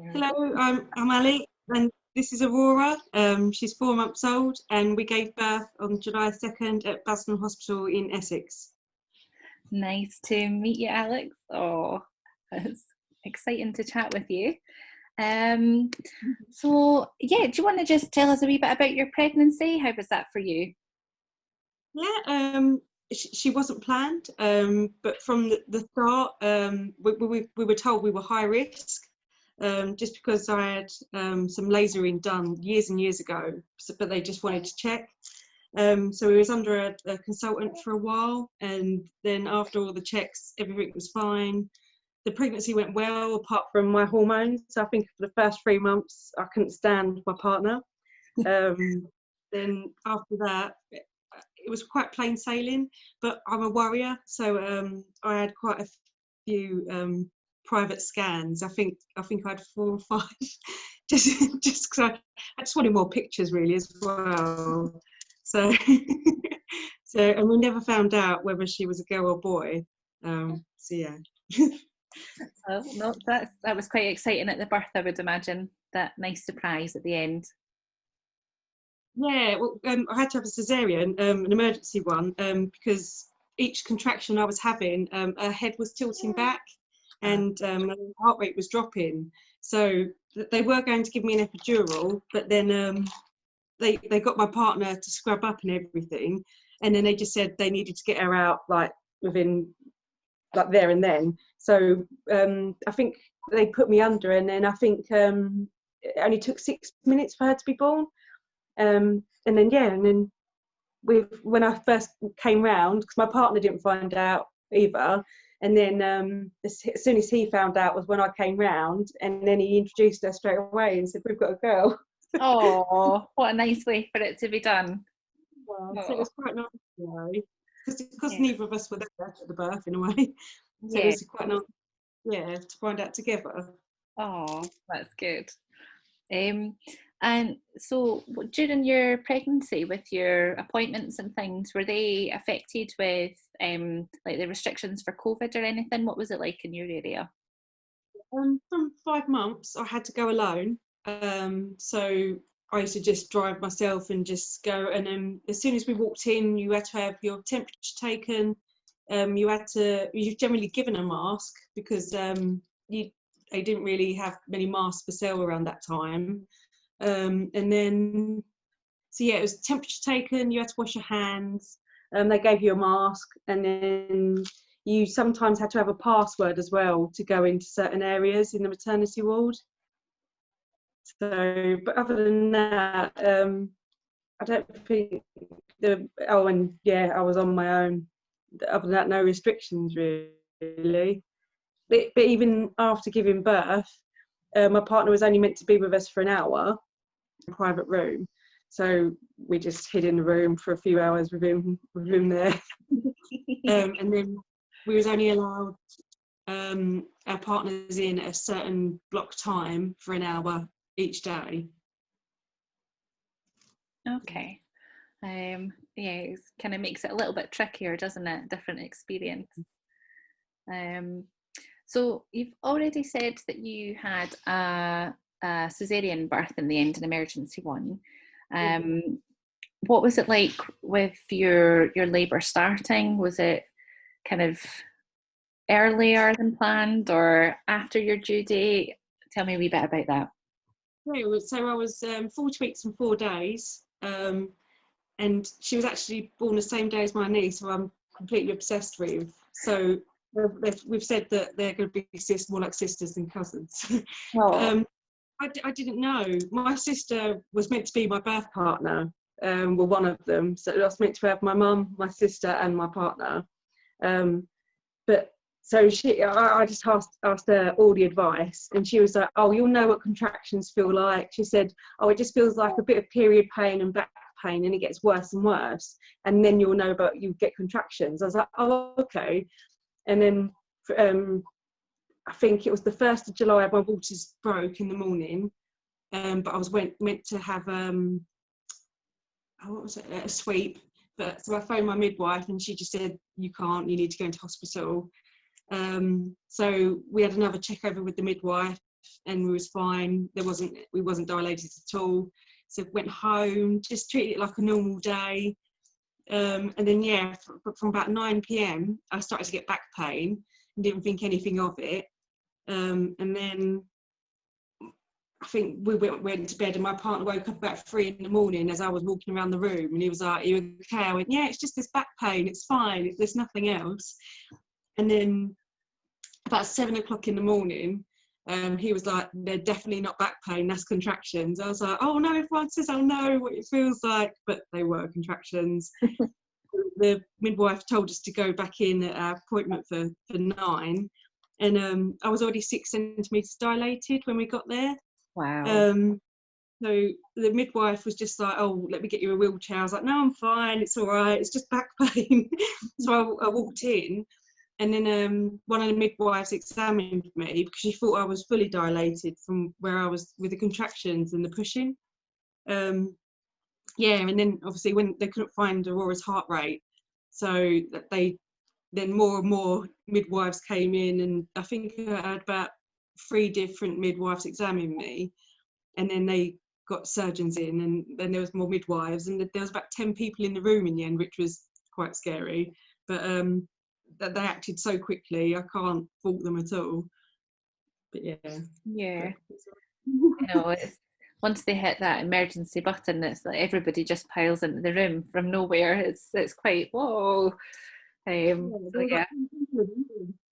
Hello, I'm Ali, and this is Aurora. She's 4 months old, and we gave birth on July 2nd at Basildon Hospital in Essex. Nice to meet you, Alex. Oh, it's exciting to chat with you. So yeah, do you want to just tell us a wee bit about your pregnancy? How was that for you? Yeah, she wasn't planned, but from the start, we were told we were high risk, just because I had some lasering done years and years ago, but they just wanted to check. So we was under a consultant for a while, and then after all the checks, everything was fine. The pregnancy went well, apart from my hormones. So I think for the first 3 months, I couldn't stand my partner. Then after that, it was quite plain sailing, but I'm a worrier, so I had quite a few private scans. I think I had 4 or 5, just because I just wanted more pictures really as well. So and we never found out whether she was a girl or boy. So yeah. Oh, no, that was quite exciting at the birth, I would imagine. That nice surprise at the end. Yeah, well, I had to have a caesarean, an emergency one, because each contraction I was having, her head was tilting back, and my heart rate was dropping. So they were going to give me an epidural, but then they got my partner to scrub up and everything, and then they just said they needed to get her out like within like there and then. So I think they put me under, and then I think it only took 6 minutes for her to be born. And then when I first came round, because my partner didn't find out either, and then as soon as he found out was when I came round, and then he introduced her straight away and said, "We've got a girl." Oh, what a nice way for it to be done. Yeah, so it was quite nice, you know, because Yeah. neither of us were there at the birth in a way. So it was quite nice, yeah, to find out together. Oh, that's good. And so during your pregnancy, with your appointments and things, were they affected with like the restrictions for COVID or anything? What was it like in your area? From 5 months, I had to go alone. So I used to just drive myself and just go. And then as soon as we walked in, you had to have your temperature taken. You're generally given a mask because they didn't really have many masks for sale around that time. And then, so yeah, it was temperature taken. You had to wash your hands. They gave you a mask, and then you sometimes had to have a password as well to go into certain areas in the maternity ward. So, but other than that, I don't think I was on my own. Other than that, no restrictions really. But even after giving birth, my partner was only meant to be with us for an hour in a private room. So we just hid in the room for a few hours with him there. And then we was only allowed our partners in at a certain block time for an hour each day. Okay. Yeah, it kind of makes it a little bit trickier, doesn't it? Different experience. So you've already said that you had a caesarean birth in the end, an emergency one. What was it like with your labour starting? Was it kind of earlier than planned or after your due date? Tell me a wee bit about that. Yeah, so I was 40 weeks and 4 days, and she was actually born the same day as my niece, who I'm completely obsessed with. So we've said that they're going to be more like sisters than cousins. I didn't know. My sister was meant to be my birth partner, well, one of them. So I was meant to have my mum, my sister, and my partner. But so I just asked her all the advice, and she was like, "Oh, you'll know what contractions feel like." She said, "Oh, it just feels like a bit of period pain and back pain, and it gets worse and worse, and then you'll know about you get contractions." I was like, "Oh, okay." And then I think it was the 1st of July, my waters broke in the morning, but I was meant to have a sweep. But so I phoned my midwife, and she just said, "You can't. You need to go into hospital." So we had another check over with the midwife, and we was fine. We wasn't dilated at all. So went home, just treated it like a normal day. And then, yeah, from about 9 p.m, I started to get back pain and didn't think anything of it. And then I think we went to bed, and my partner woke up about 3 a.m. as I was walking around the room, and he was like, "Are you okay?" I went, "Yeah, it's just this back pain. It's fine. There's nothing else." And then about 7 o'clock in the morning, he was like, "They're definitely not back pain. That's contractions." I was like, "Oh no!" Everyone says, "I'll know what it feels like," but they were contractions. The midwife told us to go back in at our appointment for 9, and I was already 6 centimetres dilated when we got there. Wow. So the midwife was just like, "Oh, let me get you a wheelchair." I was like, "No, I'm fine. It's all right. It's just back pain." So I walked in, and then one of the midwives examined me because she thought I was fully dilated from where I was with the contractions and the pushing. Yeah, and then obviously when they couldn't find Aurora's heart rate, so that then more and more midwives came in, and I think I had about 3 different midwives examine me, and then they got surgeons in, and then there was more midwives, and there was about 10 people in the room in the end, which was quite scary. But that they acted so quickly, I can't fault them at all. But yeah. Yeah. You know, it's once they hit that emergency button, it's like everybody just piles into the room from nowhere. It's quite whoa. So yeah.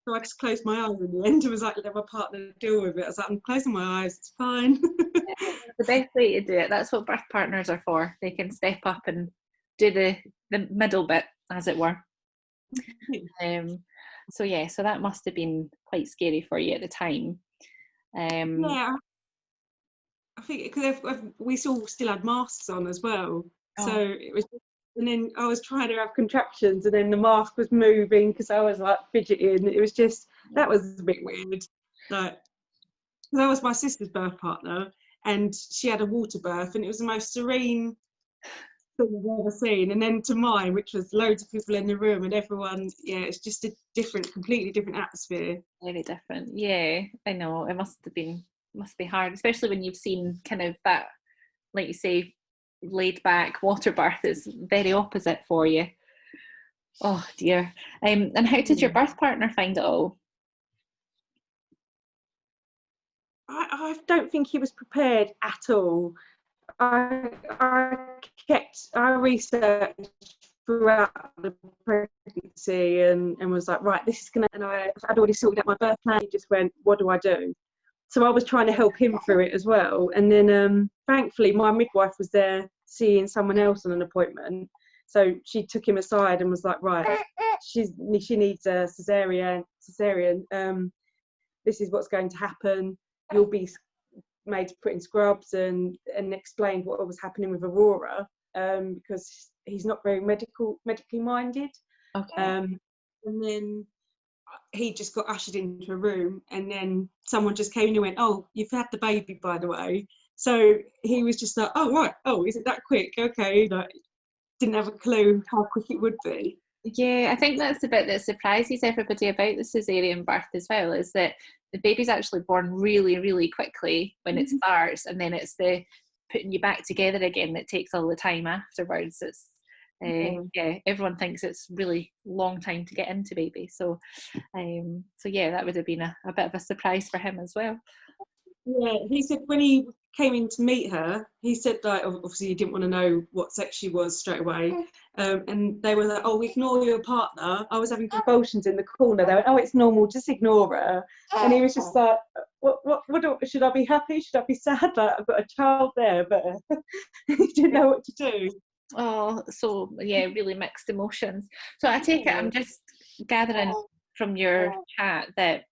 So I just closed my eyes in the end. It was like, let my partner deal with it. I was like, I'm closing my eyes, it's fine. The best way to do it. That's what birth partners are for. They can step up and do the middle bit, as it were. So yeah, so that must have been quite scary for you at the time. Yeah, I think because we all still had masks on as well. So it was, and then I was trying to have contractions, and then the mask was moving because I was like fidgeting. It was just, that was a bit weird. Like, that was my sister's birth partner, and she had a water birth, and it was the most serene thing I've ever seen. And then to mine, which was loads of people in the room and everyone, yeah, it's just a completely different atmosphere. Very different. Yeah, I know. It must be hard, especially when you've seen kind of that, like you say, laid back water birth is very opposite for you. Oh dear. And how did your birth partner find it all? I don't think he was prepared at all. I researched throughout the pregnancy and was like, right, this is gonna, and I'd already sorted out my birth plan. He just went, what do I do? So I was trying to help him through it as well. And then thankfully my midwife was there seeing someone else on an appointment. So she took him aside and was like, right, she needs a caesarean. This is what's going to happen. You'll be made to put in scrubs, and explained what was happening with Aurora, because he's not very medically minded. Okay. And then he just got ushered into a room, and then someone just came in and went, "Oh, you've had the baby, by the way." So he was just like, "Oh right, oh, is it that quick? Okay," like, didn't have a clue how quick it would be. Yeah, I think that's the bit that surprises everybody about the caesarean birth as well, is that the baby's actually born really, really quickly when it starts, and then it's the putting you back together again that takes all the time afterwards. It's yeah, everyone thinks it's really long time to get into baby. So yeah, that would have been a bit of a surprise for him as well. Yeah, he said when he came in to meet her, he said, like, obviously he didn't want to know what sex she was straight away, and they were like, "Oh, ignore your partner." I was having convulsions in the corner. They went, "Oh, it's normal, just ignore her." And he was just like, "What should I be happy? Should I be sad? Like, I've got a child there," but he didn't know what to do. Oh, so yeah, really mixed emotions. So I take it, I'm just gathering from your chat that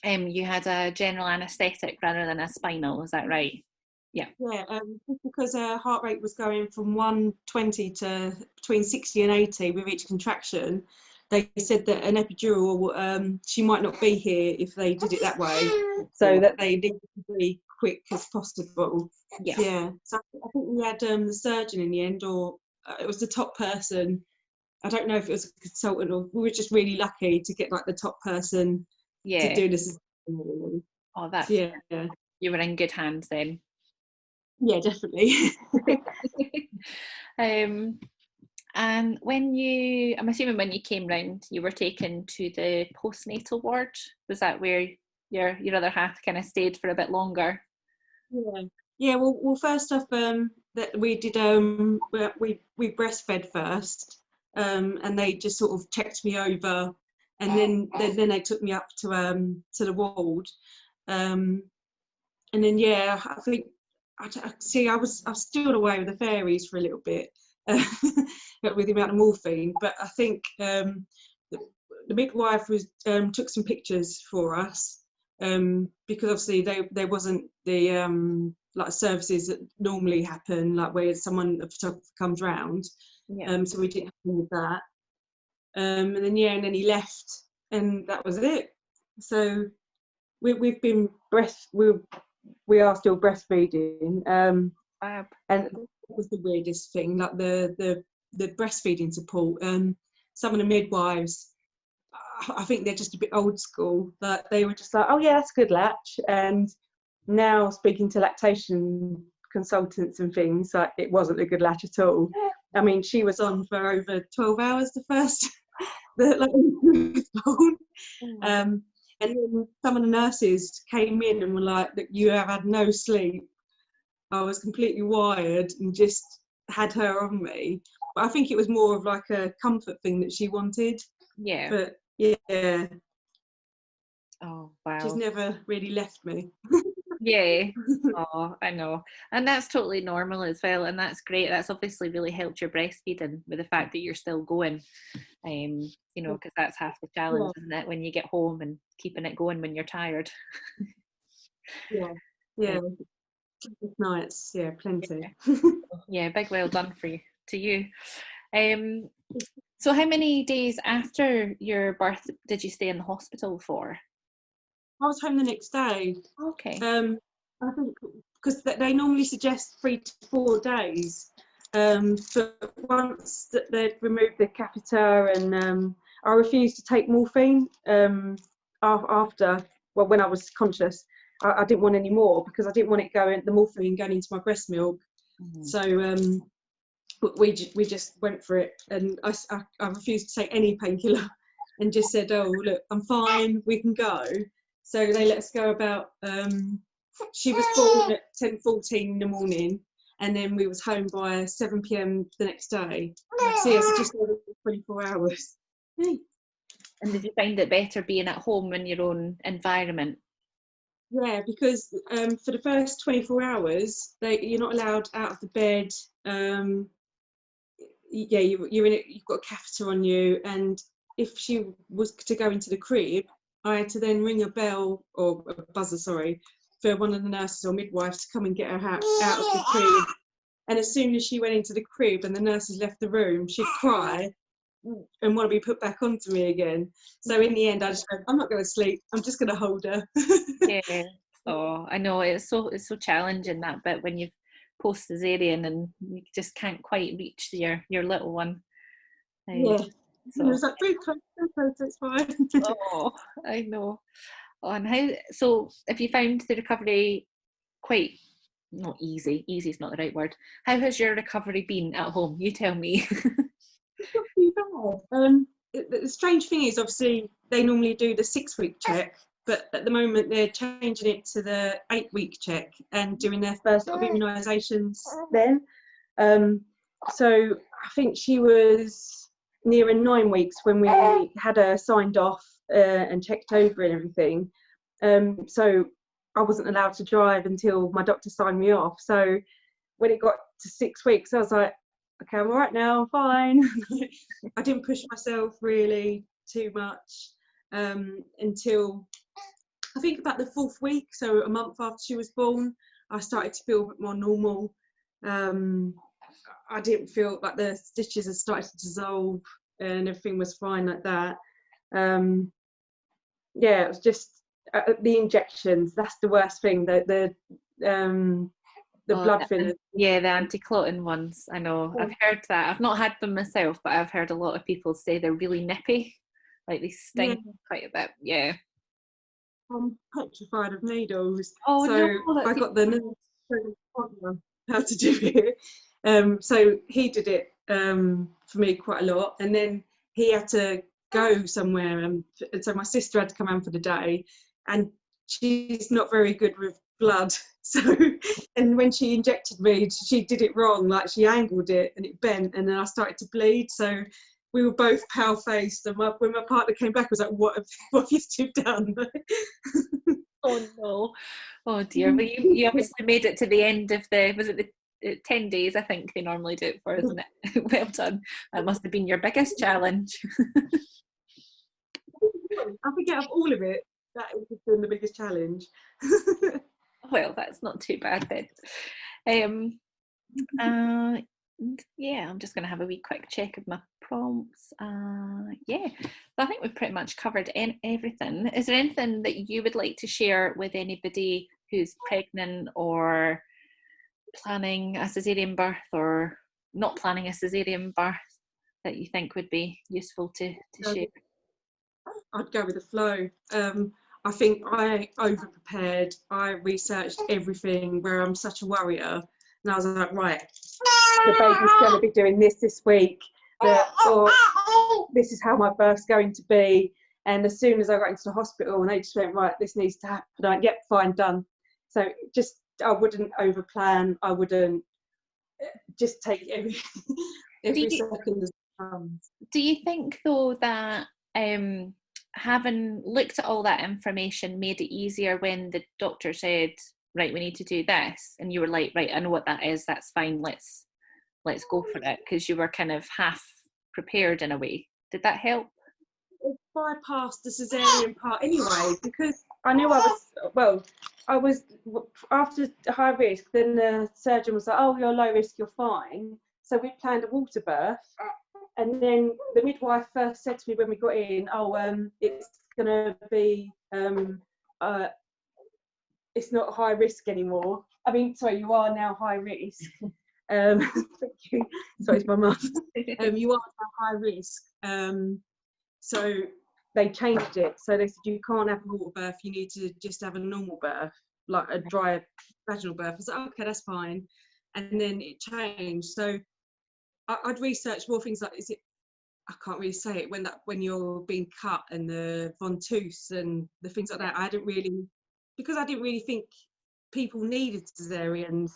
you had a general anaesthetic rather than a spinal, is that right? Yeah. Yeah, just because her heart rate was going from 120 to between 60 and 80 with each contraction, they said that an epidural, she might not be here if they did it that way, so that they needed to be quick as possible. Yeah. So I think we had the surgeon in the end, or it was the top person. I don't know if it was a consultant, or we were just really lucky to get like the top person to do this. Oh, that's, Yeah, yeah, you were in good hands then. yeah, definitely. um, and when you, I'm assuming when you came round, you were taken to the postnatal ward. Was that where your other half kind of stayed for a bit longer? Yeah, yeah. Well, first off, that we did we breastfed first, and they just sort of checked me over, and then they took me up to the ward, um, and then yeah, I think see, I was still away with the fairies for a little bit, with the amount of morphine, but I think the, the midwife was took some pictures for us, because obviously there wasn't the like services that normally happen, like where someone, a photographer comes round, Yeah. so we didn't have any of that, and then yeah, and then he left, and that was it. So we've been we are still breastfeeding, Fab. and that was the weirdest thing, like the breastfeeding support. Some of the midwives, I think they're just a bit old school. Like they were just like, oh yeah, that's good latch. And now speaking to lactation consultants and things, like it wasn't a good latch at all. I mean, she was on for over 12 hours the first, like Oh, um, and then some of the nurses came in and were like, that you have had no sleep. I was completely wired and just had her on me. But I think it was more of like a comfort thing that she wanted. yeah. But yeah, Oh, she's wow. never really left me. Yeah. Oh, I know. And that's totally normal as well. And that's great. That's obviously really helped your breastfeeding with the fact that you're still going. Because that's half the challenge, Yeah, isn't it? When you get home and keeping it going when you're tired. yeah, Um, yeah. Nights, yeah, plenty. yeah, big well done for you to you. Um, so how many days after your birth did you stay in the hospital for? I was home the next day. Okay. I think because they normally suggest 3 to 4 days. But once that they'd removed the catheter, and I refused to take morphine after, well, when I was conscious, I didn't want any more because I didn't want it the morphine going into my breast milk. Mhm. So we just went for it, and I refused to take any painkiller, and just said, oh look, I'm fine, we can go. So they let us go about. She was born at 10:14 in the morning, and then we was home by 7 p.m. the next day. So yes, just over 24 hours. And did you find it better being at home in your own environment? Yeah, because for the first 24 hours, you're not allowed out of the bed. Yeah, you're in it. You've got a catheter on you, and if she was to go into the crib, I had to then ring a bell, or a buzzer, sorry, for one of the nurses or midwives to come and get her out of the crib. And as soon as she went into the crib and the nurses left the room, she'd cry and want to be put back onto me again. So in the end, I just went, I'm not going to sleep. I'm just going to hold her. Yeah. Oh, I know it's so challenging that bit when you've post cesarean and you just can't quite reach your little one. Uh, Yeah. It so was like, breathe close, it's fine. oh, I know. Oh, and how? So, if you found the recovery quite not easy, easy is not the right word. How has your recovery been at home? You tell me. It's not too bad. The strange thing is, obviously, they normally do the 6-week check, but at the moment they're changing it to the 8-week check and doing their first sort of immunisations then. So I think she was near 9 weeks when we had her signed off and checked over and everything. So I wasn't allowed to drive until my doctor signed me off. So when it got to 6 weeks, I was like, okay, I'm all right now, I'm fine. I didn't push myself really too much until I think about the 4th week, so a month after she was born, I started to feel a bit more normal. I didn't feel like the stitches had started to dissolve and everything was fine like that. Yeah, it was just the injections. That's the worst thing. The Oh, blood thinners. yeah, the anti-clotting ones. I know. I've heard that. I've not had them myself, but I've heard a lot of people say they're really nippy, like they Yeah, sting quite a bit. Yeah. I'm petrified of needles, Oh no, so that's I even got the nurse to tell me how to do it. So he did it for me quite a lot, and then he had to go somewhere, and so my sister had to come home for the day, and she's not very good with blood. So, and when she injected me, she did it wrong. Like she angled it, and it bent, and then I started to bleed. So we were both pale faced, and when my partner came back, I was like, what have you two done?" Oh no. Oh dear. Well, you obviously made it to the end of was it the 10 days, I think they normally do it for, isn't it? Well done. That must have been your biggest challenge. I think out of all of it, that has been the biggest challenge. Well, that's not too bad then. Yeah, I'm just going to have a wee quick check of my prompts. Yeah, so I think we've pretty much covered everything. Is there anything that you would like to share with anybody who's pregnant or planning a caesarean birth or not planning a caesarean birth that you think would be useful to share? I'd go with the flow. I think I over prepared. I researched everything where I'm such a worrier. And I was like, right, the baby's going to be doing this week, or this is how my birth's going to be. And as soon as I got into the hospital and they just went, right, this needs to happen, I went, yep, fine, done. So just, I wouldn't over plan. I wouldn't just take every second as it comes. Do you think though that having looked at all that information made it easier when the doctor said, right, we need to do this, and you were like, right, I know what that is, that's fine, let's go for it, because you were kind of half prepared in a way? Did that help? It bypassed the caesarean part anyway, because I knew I was after high risk, then the surgeon was like, oh, you're low risk, you're fine. So we planned a water birth. And then the midwife first said to me when we got in, oh, it's going to be, it's not high risk anymore. I mean, sorry, you are now high risk. Thank you. Sorry, it's my mum. You are now high risk. So they changed it. So they said you can't have a water birth. You need to just have a normal birth, like a dry vaginal birth. I was like, okay, that's fine. And then it changed. So I'd research more things like, I can't really say it, when you're being cut and the ventouse and the things like that. I didn't really think people needed cesareans.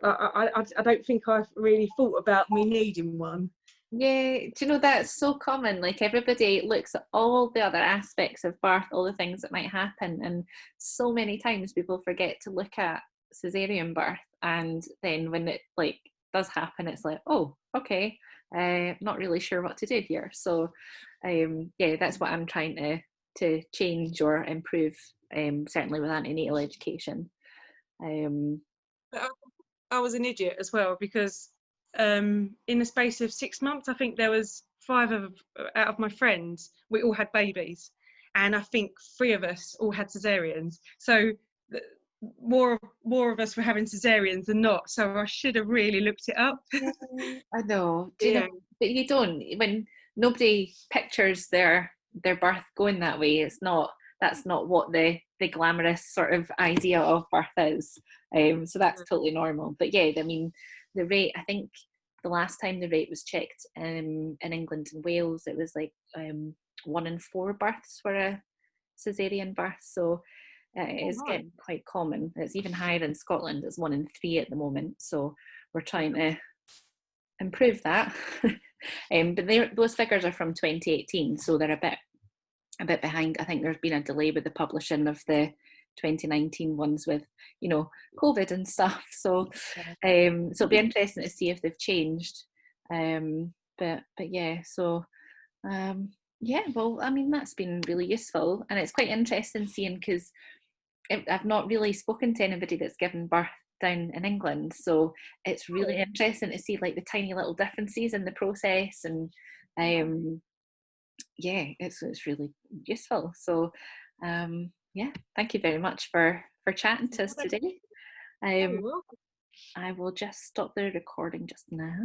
I don't think I really thought about me needing one. Yeah, do you know that's so common? Like everybody looks at all the other aspects of birth, all the things that might happen, and so many times people forget to look at cesarean birth, and then when it like does happen, it's like, oh, okay, not really sure what to do here. So, yeah, that's what I'm trying to change or improve, certainly with antenatal education. But I was an idiot as well, because in the space of 6 months, I think there was 5 out of my friends, we all had babies, and I think 3 of us all had cesareans. So more of us were having cesareans than not. So I should have really looked it up. I know. Do you know? But you don't. When nobody pictures their birth going that way, that's not what the glamorous sort of idea of birth is. So that's totally normal. But yeah, I mean, the rate, I think the last time the rate was checked in England and Wales, it was like 1 in 4 births were a caesarean birth. So it is getting quite common. It's even higher in Scotland. It's 1 in 3 at the moment. So we're trying to improve that. But those figures are from 2018, so they're a bit behind. I think there's been a delay with the publishing of the 2019 ones with, you know, COVID and stuff. So it'll be interesting to see if they've changed. But yeah, so yeah, well, I mean, that's been really useful, and it's quite interesting seeing, because I've not really spoken to anybody that's given birth down in England, so it's really interesting to see like the tiny little differences in the process, and yeah, it's really useful. So yeah, thank you very much for chatting to us today. I will just stop the recording just now.